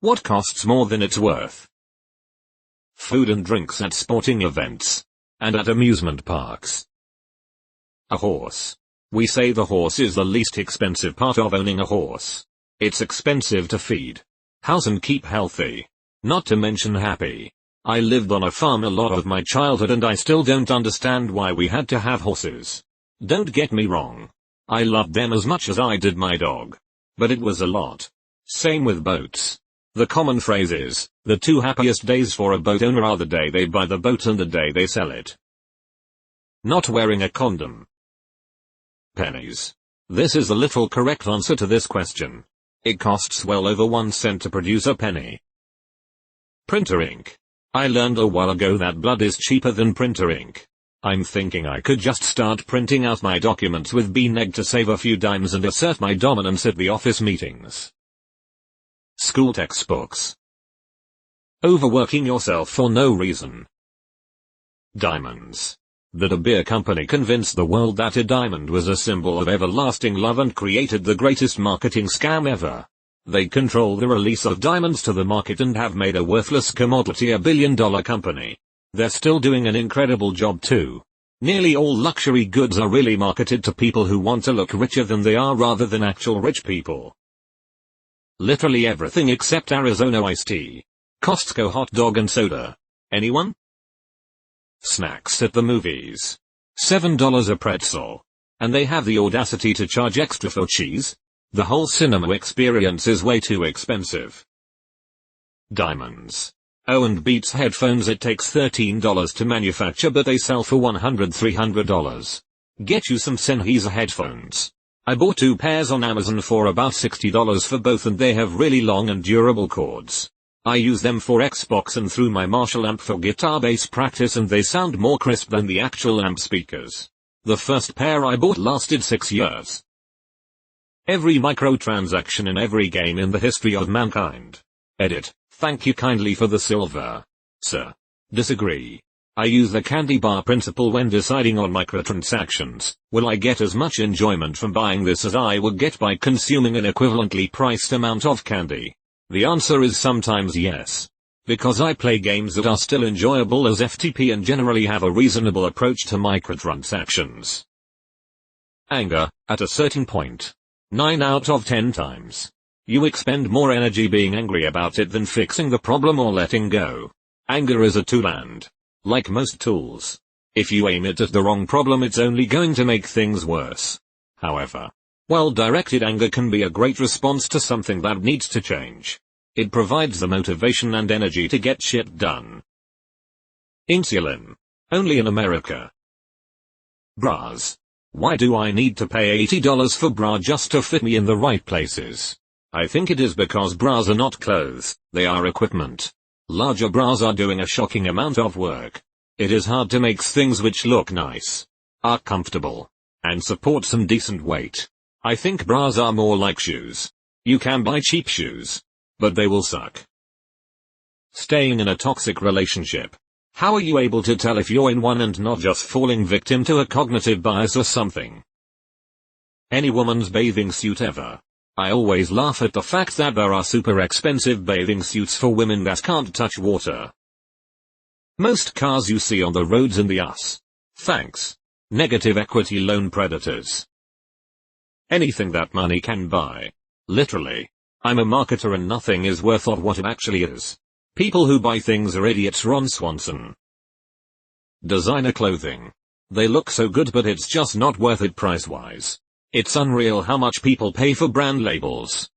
What costs more than it's worth? Food and drinks at sporting events. And at amusement parks. A horse. We say the horse is the least expensive part of owning a horse. It's expensive to feed, house and keep healthy. Not to mention happy. I lived on a farm a lot of my childhood and I still don't understand why we had to have horses. Don't get me wrong. I loved them as much as I did my dog. But it was a lot. Same with boats. The common phrase is, the two happiest days for a boat owner are the day they buy the boat and the day they sell it. Not wearing a condom. Pennies. This is the literal correct answer to this question. It costs well over 1 cent to produce a penny. Printer ink. I learned a while ago that blood is cheaper than printer ink. I'm thinking I could just start printing out my documents with BNeg to save a few dimes and assert my dominance at the office meetings. School textbooks. Overworking yourself for no reason. Diamonds. That a beer company convinced the world that a diamond was a symbol of everlasting love and created the greatest marketing scam ever. They control the release of diamonds to the market and have made a worthless commodity a billion-dollar company. They're still doing an incredible job too. Nearly all luxury goods are really marketed to people who want to look richer than they are rather than actual rich people. Literally everything except Arizona iced tea. Costco hot dog and soda. Anyone? Snacks at the movies. $7 a pretzel. And they have the audacity to charge extra for cheese? The whole cinema experience is way too expensive. Diamonds. Oh, and Beats headphones it takes $13 to manufacture but they sell for $100-300. Get you some Sennheiser headphones. I bought 2 pairs on Amazon for about $60 for both and they have really long and durable cords. I use them for Xbox and through my Marshall amp for guitar bass practice and they sound more crisp than the actual amp speakers. The first pair I bought lasted 6 years. Every microtransaction in every game in the history of mankind. Edit. Thank you kindly for the silver. Sir. Disagree. I use the candy bar principle when deciding on microtransactions. Will I get as much enjoyment from buying this as I would get by consuming an equivalently priced amount of candy? The answer is sometimes yes. Because I play games that are still enjoyable as FTP and generally have a reasonable approach to microtransactions. Anger, at a certain point. 9 out of 10 times. You expend more energy being angry about it than fixing the problem or letting go. Anger is a tool and, like most tools, if you aim it at the wrong problem it's only going to make things worse. However, well-directed anger can be a great response to something that needs to change. It provides the motivation and energy to get shit done. Insulin. Only in America. Bras. Why do I need to pay $80 for bra just to fit me in the right places? I think it is because bras are not clothes, they are equipment. Larger bras are doing a shocking amount of work. It is hard to make things which look nice, are comfortable, and support some decent weight. I think bras are more like shoes. You can buy cheap shoes, but they will suck. Staying in a toxic relationship. How are you able to tell if you're in one and not just falling victim to a cognitive bias or something? Any woman's bathing suit ever. I always laugh at the fact that there are super expensive bathing suits for women that can't touch water. Most cars you see on the roads in the US. Thanks. Negative equity loan predators. Anything that money can buy. Literally. I'm a marketer and nothing is worth what it actually is. People who buy things are idiots. Ron Swanson. Designer clothing. They look so good but it's just not worth it price-wise. It's unreal how much people pay for brand labels.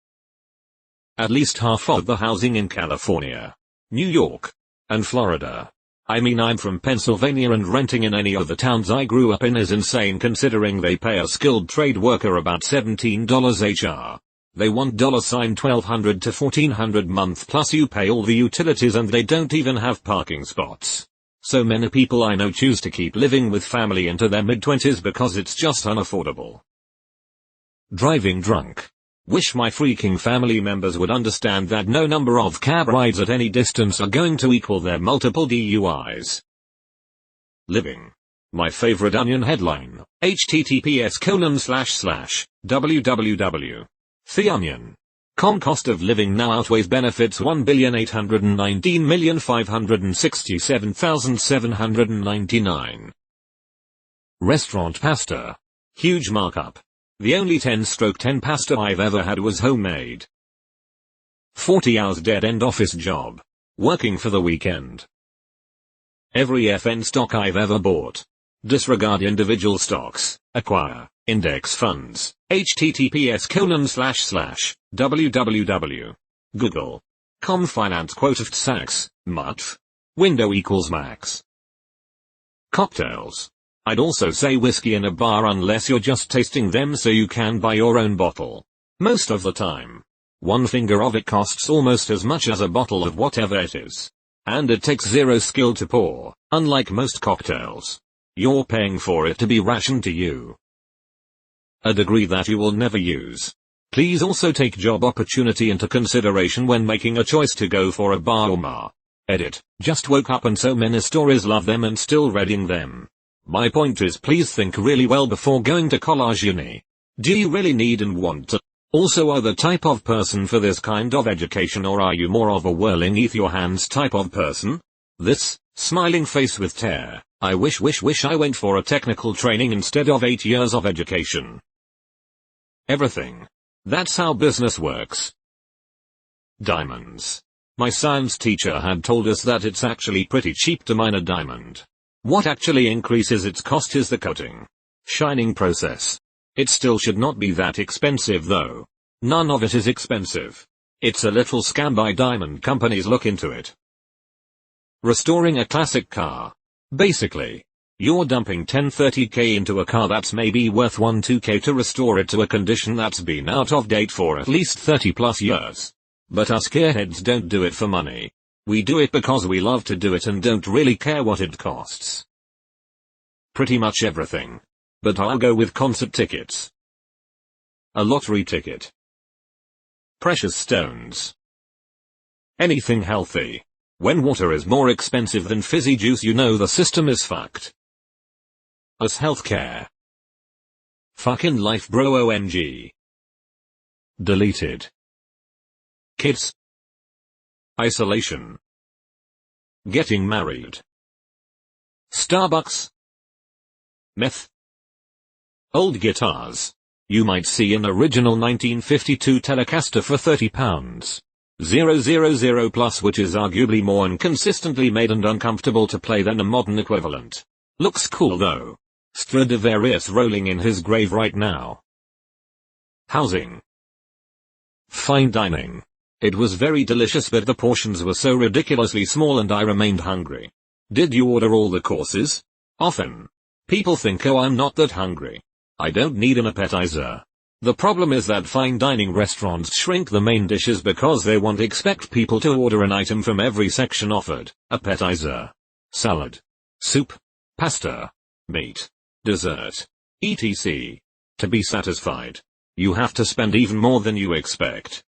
At least half of the housing in California, New York, and Florida. I mean I'm from Pennsylvania and renting in any of the towns I grew up in is insane considering they pay a skilled trade worker about $17 HR. They want $1,200 to $1,400 month plus you pay all the utilities and they don't even have parking spots. So many people I know choose to keep living with family into their mid-20s because it's just unaffordable. Driving drunk. Wish my freaking family members would understand that no number of cab rides at any distance are going to equal their multiple DUIs. Living. My favorite Onion headline, https://www.theonion.com Cost of living now outweighs benefits 1,819,567,799. Restaurant pasta. Huge markup. The only 10/10 pasta I've ever had was homemade. 40 hours dead-end office job. Working for the weekend. Every FN stock I've ever bought. Disregard individual stocks. Acquire index funds. https://www. Google.com finance quoted Sachs, Mutf. Window equals max. Cocktails. I'd also say whiskey in a bar unless you're just tasting them so you can buy your own bottle. Most of the time. One finger of it costs almost as much as a bottle of whatever it is. And it takes zero skill to pour, unlike most cocktails. You're paying for it to be rationed to you. A degree that you will never use. Please also take job opportunity into consideration when making a choice to go for a bar or ma. Edit. Just woke up and so many stories love them and still reading them. My point is please think really well before going to college uni. Do you really need and want to? Also are the type of person for this kind of education or are you more of a whirling eat your hands type of person? This, smiling face with tear, I wish I went for a technical training instead of 8 years of education. Everything. That's how business works. Diamonds. My science teacher had told us that it's actually pretty cheap to mine a diamond. What actually increases its cost is the coating. Shining process. It still should not be that expensive though. None of it is expensive. It's a little scam by diamond companies, look into it. Restoring a classic car. Basically, you're dumping 10-30k into a car that's maybe worth 1-2k to restore it to a condition that's been out of date for at least 30 plus years. But us gearheads don't do it for money. We do it because we love to do it and don't really care what it costs. Pretty much everything. But I'll go with concert tickets. A lottery ticket. Precious stones. Anything healthy. When water is more expensive than fizzy juice, you know the system is fucked. Us healthcare. Fucking life bro, OMG. Deleted. Kids. Isolation. Getting married. Starbucks. Meth. Old guitars. You might see an original 1952 Telecaster for £30. 000 plus, which is arguably more inconsistently made and uncomfortable to play than a modern equivalent. Looks cool though. Stradivarius rolling in his grave right now. Housing. Fine dining. It was very delicious but the portions were so ridiculously small and I remained hungry. Did you order all the courses? Often. People think, oh, I'm not that hungry. I don't need an appetizer. The problem is that fine dining restaurants shrink the main dishes because they won't expect people to order an item from every section offered: appetizer, salad, soup, pasta, meat, dessert, etc. To be satisfied, you have to spend even more than you expect.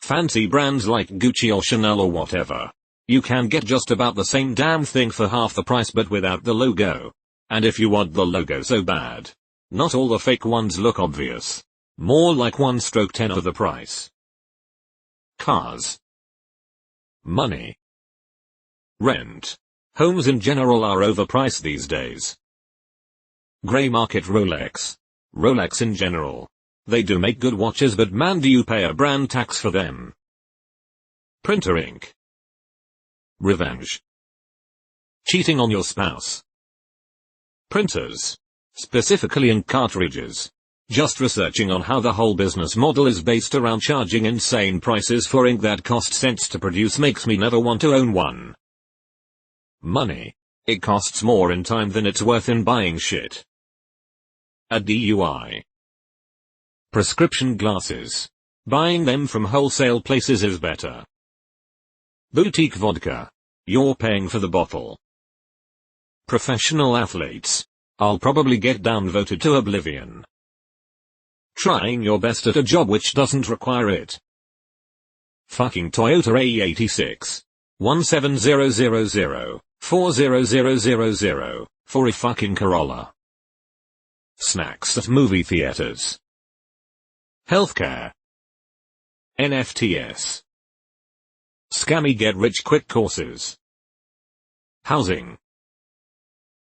Fancy brands like Gucci or Chanel or whatever. You can get just about the same damn thing for half the price but without the logo. And if you want the logo so bad, not all the fake ones look obvious. More like 1/10 of the price. Cars. Money. Rent. Homes in general are overpriced these days. Grey market Rolex. Rolex in general. They do make good watches but man do you pay a brand tax for them. Printer ink. Revenge. Cheating on your spouse. Printers. Specifically ink cartridges. Just researching on how the whole business model is based around charging insane prices for ink that cost cents to produce makes me never want to own one. Money. It costs more in time than it's worth in buying shit. A DUI. Prescription glasses. Buying them from wholesale places is better. Boutique vodka. You're paying for the bottle. Professional athletes. I'll probably get downvoted to oblivion. Trying your best at a job which doesn't require it. Fucking Toyota AE86. 17000 40000 for a fucking Corolla. Snacks at movie theaters. Healthcare. NFTs. Scammy get rich quick courses. Housing.